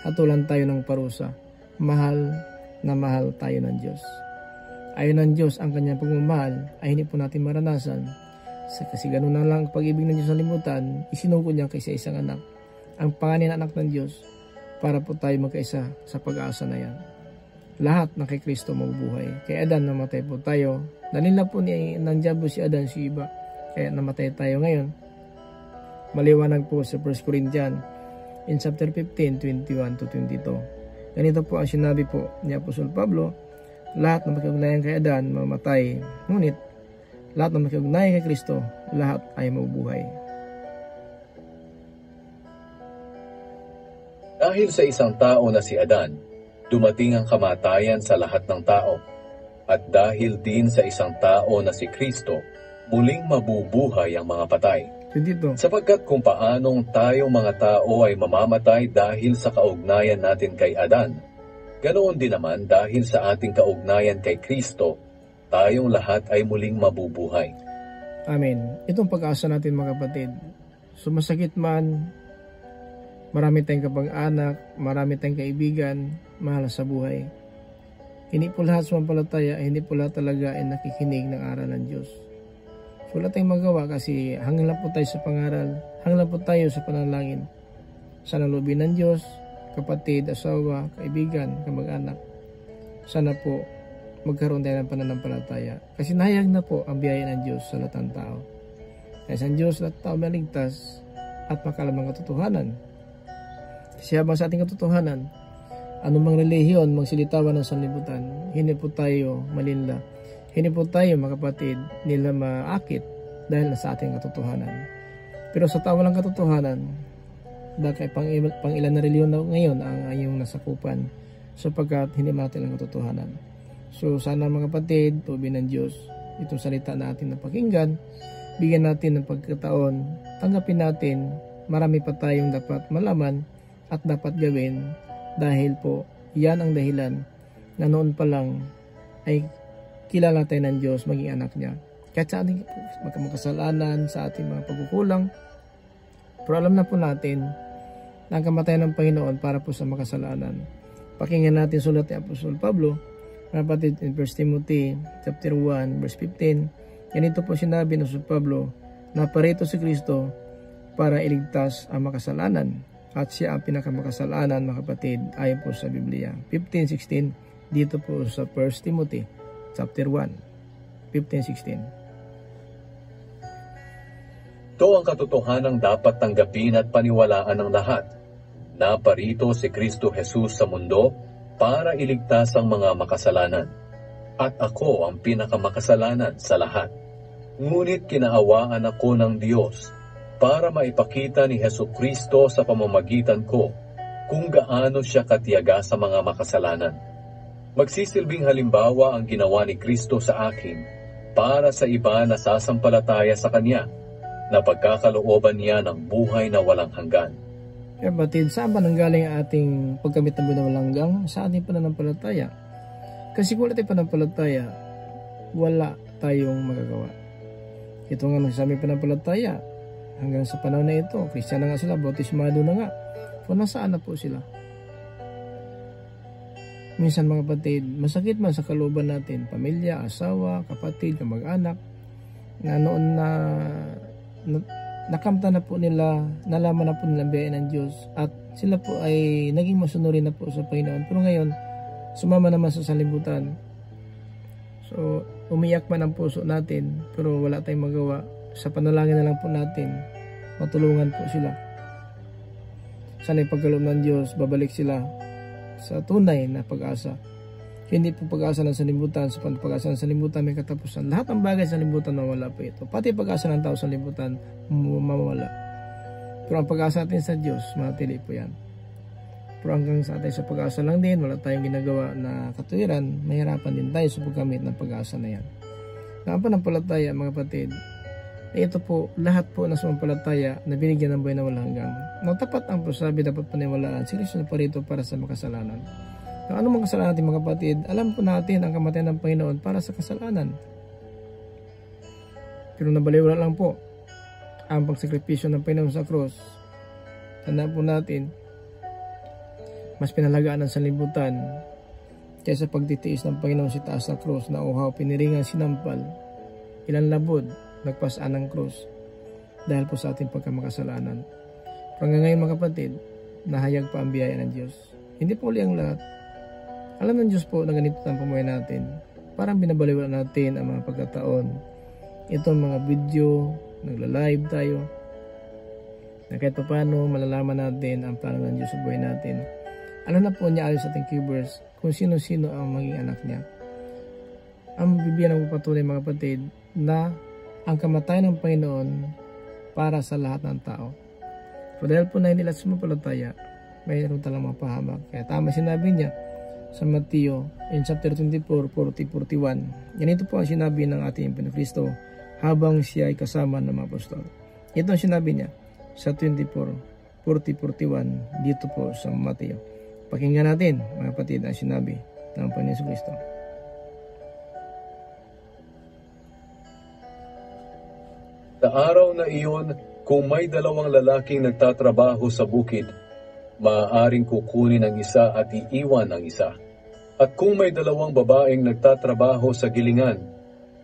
hatulan tayo ng parusa, mahal na mahal tayo ng Diyos. Ayaw ng Diyos ang kanyang pagmamahal ay hindi po natin maranasan. Kasi ganoon na lang pag-ibig ng Diyos sa limutan, isinungkod niya kaysa isang anak, ang pangalan ng anak ng Diyos, para po tayo magkaisa sa pag-asa na yan. Lahat na kay Kristo mabubuhay. Kay Adan namatay po tayo. Dalila po ng Diablo si Adan, si Iba. Kaya namatay tayo ngayon. Maliwanag po sa 1 Corinthians in chapter 15, 21-22. Ganito po ang sinabi po ni Apostol Pablo, lahat na makikugnayan kay Adan mamatay, ngunit lahat na makikugnayan kay Kristo, lahat ay mabubuhay. Dahil sa isang tao na si Adan, dumating ang kamatayan sa lahat ng tao. At dahil din sa isang tao na si Kristo, muling mabubuhay ang mga patay. Dito. Sapagkat kung paanong tayong mga tao ay mamamatay dahil sa kaugnayan natin kay Adan, ganoon din naman dahil sa ating kaugnayan kay Kristo, tayong lahat ay muling mabubuhay. Amen. Itong pag-asa natin mga kapatid. Sumasakit man, marami tayong kapag-anak, marami tayong kaibigan, mahal sa buhay. Hindi po lahat sumampalataya, hindi po lahat talaga ay nakikinig ng aral ng Diyos. So, wala tayong magawa kasi hanggang lang po tayo sa pangaral, hanggang lang po tayo sa panalangin. Sana loobin ng Diyos, kapatid, asawa, kaibigan, kamag-anak. Sana po magkaroon tayo ng pananampalataya. Kasi nahayag na po ang biyaya ng Diyos sa lahat ng tao. Kaya sa Diyos, lahat ng tao maligtas at makalam ng katotohanan. Kasi habang sa ating katotohanan, anumang relihiyon magsilitawan ng sanlibutan, hindi po tayo malinla. Hindi po tayo, mga kapatid, nila maakit dahil sa ating katotohanan. Pero sa tao walang katotohanan, dahil pang ilan na relihiyon na ngayon ang iyong nasakupan sapagkat hindi natin ang katotohanan. So sana mga kapatid, tuwin ng Diyos, itong salita natin na pakinggan, bigyan natin ng pagkataon, tanggapin natin, marami pa tayong dapat malaman at dapat gawin dahil po yan ang dahilan na noon pa lang ay kilala tayo ng Diyos maging anak niya. Kahit sa ating makasalanan, sa ating mga pagkukulang, pero alam na po natin na ang kamatayan ng Panginoon para po sa makasalanan. Pakinggan natin sulat ni Apostol Pablo, mga kapatid, in 1 Timothy chapter 1 verse 15. Ganito po sinabi ng Apostol Pablo, na parito si Kristo para iligtas ang makasalanan, at siya ang pinakamakasalanan, mga kapatid, ayon po sa Biblia. 15:16 dito po sa 1 Timothy chapter 1 15:16. Ito ang katotohanang dapat tanggapin at paniwalaan ng lahat, na parito si Kristo Jesus sa mundo para iligtas ang mga makasalanan, at ako ang pinakamakasalanan sa lahat. Ngunit kinaawaan ako ng Diyos para maipakita ni Jesucristo sa pamamagitan ko kung gaano siya katiyaga sa mga makasalanan. Magsisilbing halimbawa ang ginawa ni Kristo sa akin para sa iba na sasampalataya sa Kanya, na pagkakalooban niya ng buhay na walang hanggan. Kapatid, saan ba nanggaling ang ating pagkamit ng buhay na walang hanggan? Sa ating pananampalataya. Kasi kung wala tayong pananampalataya, wala tayong magagawa. Ito nga sa aming pananampalataya, hanggang sa panahon na ito, Kristiyano nga sila, bautismado na nga. So nasaan na po sila? Minsan mga kapatid, masakit man sa kalooban natin, pamilya, asawa, kapatid, kamag-anak, na noon na nakamta na po nila, nalaman na po nila ang biyaya ng Diyos, at sila po ay naging masunurin na po sa Panginoon. Pero ngayon, sumama naman sa salibutan. So, umiyak man ang puso natin, pero wala tayong magawa. Sa panalangin na lang po natin, matulungan po sila. Sana'y pagkaloob ng Diyos, babalik sila sa tunay na pag-asa. Hindi po pag-asa ng salibutan. Sa pag-asa ng salibutan may katapusan. Lahat ng bagay sa salibutan mawala po ito. Pati pag-asa ng tao sa salibutan mawala. Pero ang pag-asa natin sa Diyos, manatili po yan. Pero hanggang sa atin sa pag-asa lang din, wala tayong ginagawa na katuwiran, mahirapan din tayo sa paggamit ng pag-asa na yan. Ang pananampalataya, mga kapatid, ito po, lahat po na sumampalataya na binigyan ng buhay na walang hanggan. Nang tapat ang pasabi, dapat paniwalaan, si Kristo na parito para sa makasalanan. Kung ano mga kasalanan natin, mga kapatid, alam po natin ang kamatayan ng Panginoon para sa kasalanan. Pero nabaliwala lang po ang pagsakripisyo ng Panginoon sa krus. Tandaan po natin, mas pinalagaan ang sanlibutan kaysa pagtitiis ng Panginoon si taas sa krus, na uhaw, piniringan, sinampal, ilang labod, nagpasaan ng krus dahil po sa ating pagkamakasalanan. Hanggang ngayon, mga kapatid, nahayag pa ang biyaya ng Diyos. Hindi po uli ang lahat. Alam ng Diyos po na ganito ang pamuhay natin. Parang binabaliwala natin ang mga pagkataon. Itong mga video, nagla-live tayo, na kahit pa paano malalaman natin ang plano ng Diyos sa buhay natin. Alam na po niya ayon sa ating keywords kung sino-sino ang maging anak niya. Ang Biblia na patunay, mga kapatid, na ang kamatayan ng Panginoon para sa lahat ng tao. So dahil po na hindi lahat sumampalataya, mayroon talang mapahamak. Kaya tama sinabi niya sa Mateo in chapter 24, 40-41. Ganito po ang sinabi ng ating Kristo habang siya ay kasama ng mga apostol. Ito ang sinabi niya sa 24, 40-41 dito po sa Mateo. Pakinggan natin, mga kapatid, ang sinabi ng Panginoon Kristo. Sa araw na iyon, kung may dalawang lalaking nagtatrabaho sa bukid, maaaring kukunin ang isa at iiwan ang isa. At kung may dalawang babaeng nagtatrabaho sa gilingan,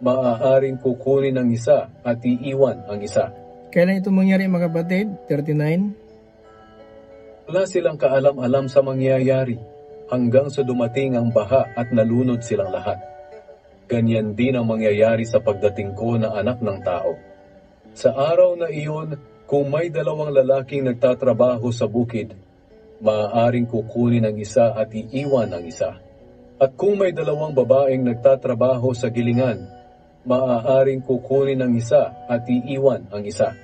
maaaring kukunin ang isa at iiwan ang isa. Kailan ito mangyari, mga kapatid? 39. Wala silang kaalam-alam sa mangyayari hanggang sa dumating ang baha at nalunod silang lahat. Ganyan din ang mangyayari sa pagdating ko na anak ng tao. Sa araw na iyon, kung may dalawang lalaking nagtatrabaho sa bukid, maaaring kukunin ang isa at iiwan ang isa. At kung may dalawang babaeng nagtatrabaho sa gilingan, maaaring kukunin ang isa at iiwan ang isa.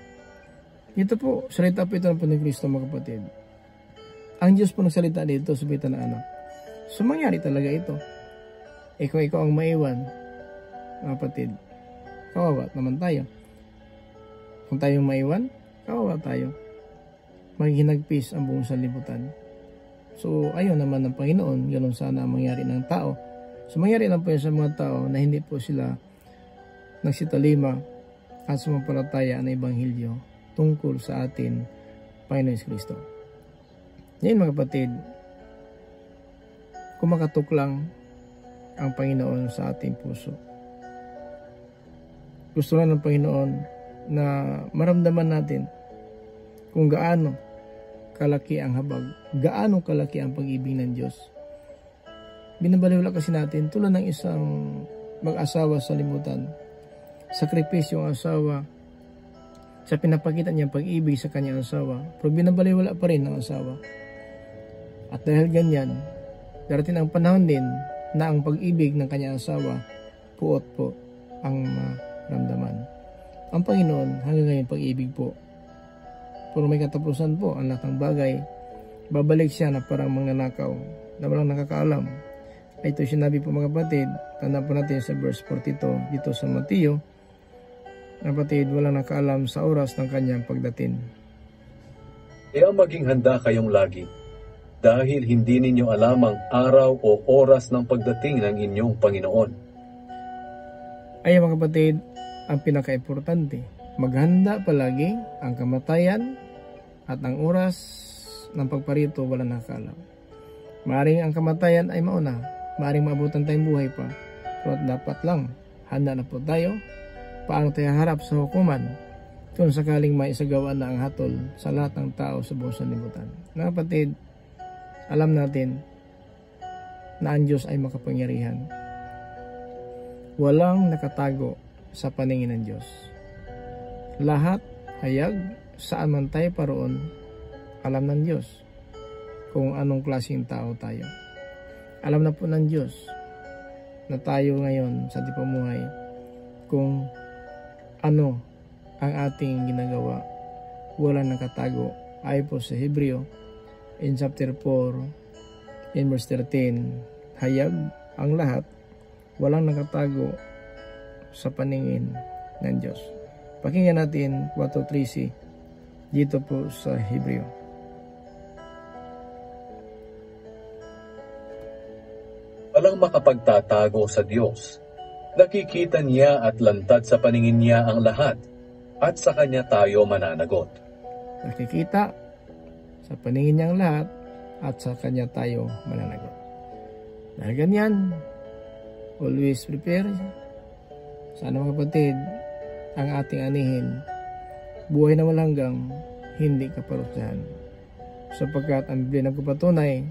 Ito po, salita po ito ng Panginoon Kristo, mga kapatid. Ang Diyos po nagsalita dito sa bitan ng anak. So mangyari talaga ito. Kung ikaw ang maiwan, mga kapatid, kawawa naman tayo. Kung tayong maiwan, kawawa tayo. maghinagpis ang buong sanlibutan. So ayun naman ng Panginoon, ganoon sana ang mangyari ng tao. So mangyari lang po yun sa mga tao na hindi po sila nagsitalima at sumampalataya ng Ebanghelyo tungkol sa atin, Panginoon Kristo. Ngayon mga kapatid, kumakatok lang ang Panginoon sa ating puso. Gusto lang ng Panginoon na maramdaman natin kung gaano kalaki ang habag, gaano kalaki ang pag-ibig ng Diyos. Binabaliwala kasi natin tulad ng isang mag-asawa sa libutan. Sakripisyo ang asawa sa pinapakita niyang pag-ibig sa kanyang asawa, pero binabaliwala pa rin ng asawa. At dahil ganyan, darating ang panahon din na ang pag-ibig ng kanyang asawa puot po ang maramdaman. Ang Panginoon hanggang ngayon pag-ibig po. Pero may katapusan po ang lahat ng bagay. Babalik siya na parang mangnanakaw na walang nakakaalam. Ito sinabi po mga kapatid, tanda po natin sa verse 42 dito sa Mateo, kapatid, walang nakaalam sa oras ng kanyang pagdating. Kaya maging handa kayong lagi, dahil hindi ninyo alam ang araw o oras ng pagdating ng inyong Panginoon. Ay mga kapatid, ang pinaka-importante, maghanda palagi ang kamatayan at ang oras ng pagparito walang nakakaalam. Maaring ang kamatayan ay mauna, maaring maabutan tayong buhay pa, pero dapat lang, handa na po tayo. Paano tayo harap sa hukuman kung sakaling may isagawa na ang hatol sa lahat ng tao sa buong sanlibutan. Mga kapatid, alam natin na ang Diyos ay makapangyarihan. Walang nakatago sa paningin ng Diyos. Lahat hayag saan man tayo paroon, alam ng Diyos kung anong klaseng tao tayo. Alam na po ng Diyos na tayo ngayon sa ating pamuhay kung ano ang ating ginagawa. Walang nakatago. Ayon po sa Hebreo in chapter 4 in verse 13, hayag ang lahat, walang nakatago sa paningin ng Diyos. Pakinggan natin 4:13 dito po sa Hebreo. Walang makapagtatago sa Diyos. Nakikita niya at lantad sa paningin niya ang lahat, at sa Kanya tayo mananagot. Nakikita sa paningin niya ang lahat, at sa Kanya tayo mananagot. Dahil ganyan, always prepare. Sana mga kapatid, ang ating anihin, buhay na walang hanggang, hindi kaparusahan. Sapagkat ang Biblia nagpapatunay,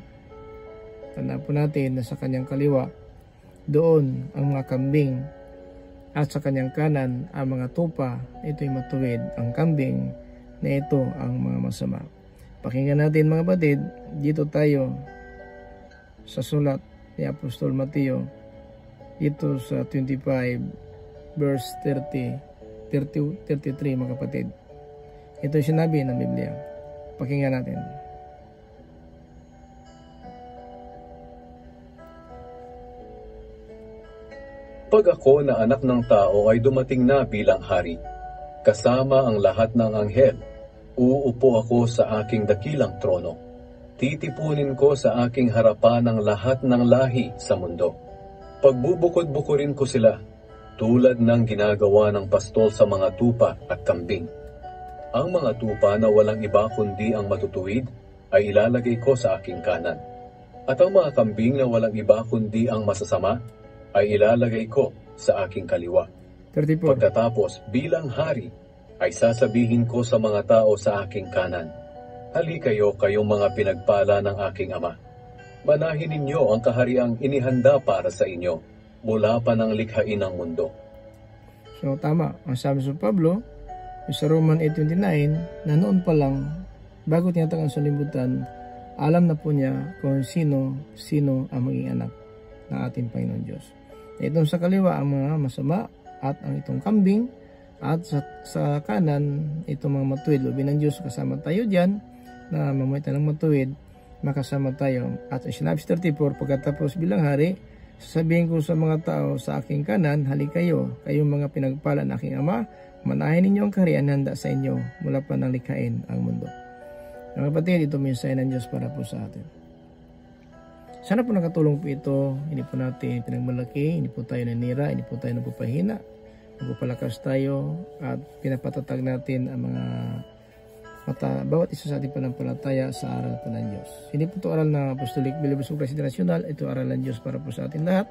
tanda po natin na sa Kanyang kaliwa, doon ang mga kambing, at sa Kanyang kanan ang mga tupa. Ito'y matuwid. Ang kambing na ito ang mga masama. Pakinggan natin mga kapatid, dito tayo sa sulat ni Apostol Mateo, dito sa 25 verse 33 mga kapatid. Ito sinabi ng Biblia. Pakinggan natin. Pag ako na anak ng tao ay dumating na bilang hari, kasama ang lahat ng anghel, uupo ako sa aking dakilang trono. Titipunin ko sa aking harapan ang lahat ng lahi sa mundo. Pagbubukod-bukurin ko sila, tulad ng ginagawa ng pastol sa mga tupa at kambing. Ang mga tupa na walang iba kundi ang matutuwid ay ilalagay ko sa aking kanan. At ang mga kambing na walang iba kundi ang masasama ay ilalagay ko sa aking kaliwa. 34. Pagkatapos bilang hari ay sasabihin ko sa mga tao sa aking kanan, hali kayo kayong mga pinagpala ng aking ama. Manahin ninyo ang kahariang inihanda para sa inyo mula pa ng likhain ng mundo. So tama, ang sabi sa Pablo, sa Roman 8:29, na noon pa lang, bago tinatag ang sanlibutan, alam na po niya kung sino ang maging anak ng ating Panginoon Diyos. Itong sa kaliwa ang mga masama at ang itong kambing, at sa kanan itong mga matuwid. Lubin ng Diyos, kasama tayo dyan na mamay tayo ng matuwid, makasama tayo. At sinabi sa 34, pagkatapos bilang hari, sasabihin ko sa mga tao sa aking kanan, hali kayo, kayong mga pinagpala ng aking ama, manahin ninyo ang kaharian handa sa inyo mula pa nang likhain ang mundo. Mga kapatid, ito mensahe ng Diyos para po sa atin. Sana po nakatulong po ito. Hindi po natin pinagmalaki, hindi po tayo nanira, hindi po tayo nagpapahina. Nagpapalakas tayo at pinapatatag natin ang mga bawat isa sa ating panampalataya sa aral po ng Diyos. Hindi po ito aral ng Apostolic Believers of Christ International, ito aral ng Diyos para po sa atin lahat.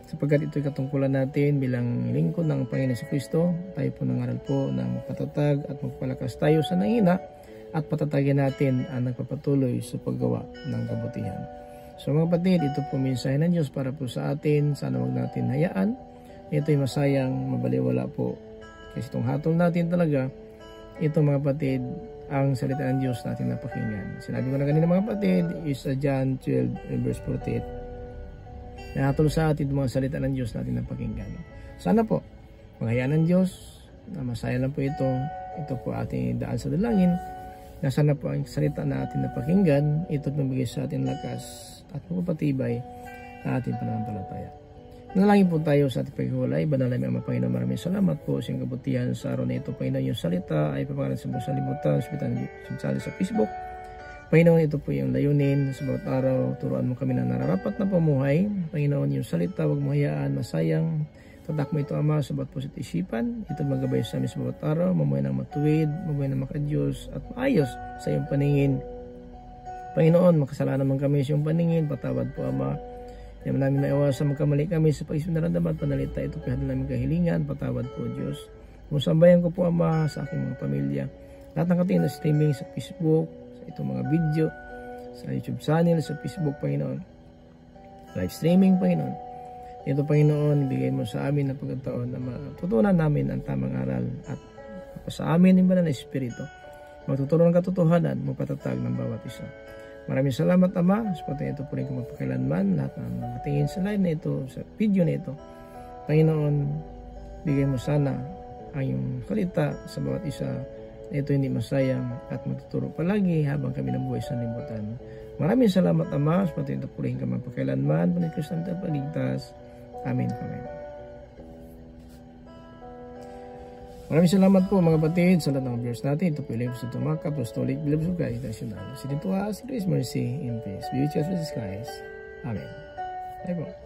Sapagkat ito'y katungkulan natin bilang lingkod ng Panginoon sa Kristo, tayo po nangaral po ng patatag at magpalakas tayo sa nangina at patatagin natin ang nagpapatuloy sa paggawa ng kabutihan. So mga kapatid, ito po mensahe ng Diyos para po sa atin. Sana wag natin hayaan. Ito'y masayang mabaliwala po. Kasi itong hatol natin talaga, ito mga kapatid, ang salita ng Diyos natin na pakinggan. Sinabi ko na kanina mga kapatid, is John 12 verse 48. Nahatol sa atin itong mga salita ng Diyos natin na pakinggan. Sana po, maghayaan ng Diyos, na masaya lang po ito. Ito po ating daan sa dalangin. Na sana po ang salita na atin na pakinggan, ito magbigay sa atin lakas at magpapatibay na ating pananampalataya. Nalangin po tayo sa ating paghiwalay. Banal namin ang Panginoon, maraming salamat po sa iyong kabutihan sa araw na ito. Panginoon, yung salita ay papakalan sa buong salimutan, sa Facebook. Panginoon, ito po yung layunin sa bawat araw. Turuan mo kami na nararapat na pamuhay. Panginoon, yung salita, huwag mo hayaan masayang. Tatak mo ito, Ama, sa bawat puso't isipan. Ito magabay sa amin sa bawat araw. Mamuhay ng matuwid, mamuhay ng makadiyos at maayos sa iyong paningin. Panginoon, makasalanan man kami sa iyong paningin. Patawad po, Ama. Hindi namin naiwasan magkamali kami sa pag-isip na randaman. Panalita ito, pihadal namin kahilingan. Patawad po, Diyos. Musambayan ko po, Ama, sa aking mga pamilya. Lahat ng katingin na streaming sa Facebook, sa itong mga video, sa YouTube channel, sa Facebook, Panginoon. Live streaming, Panginoon. Ito, Panginoon, ibigay mo sa amin na pagkataon na matutunan namin ang tamang aral at sa amin yung banal na Espiritu. Magtuturo ng katotohanan, magpatatag ng bawat isa. Maraming salamat, Ama, sapagkat ito po rin kung magpakailanman. Lahat ng nakatingin sa live na ito, sa video na ito. Panginoon, bigay mo sana ang iyong salita sa bawat isa na ito hindi masayang at magtuturo palagi habang kami nabuhay sa libutan. Maraming salamat, Ama, sapagkat ito po rin kung magpakailanman. Punit Kristo ang tagapagligtas. Amen. Amen. Maraming salamat po mga kapatid sa lahat ng viewers natin. Ito po yung sa Tumaka Apostolic Believers of Christ International. Si Dito si Grace Mercy in peace. Be with Jesus Christ. Amen. Bye po.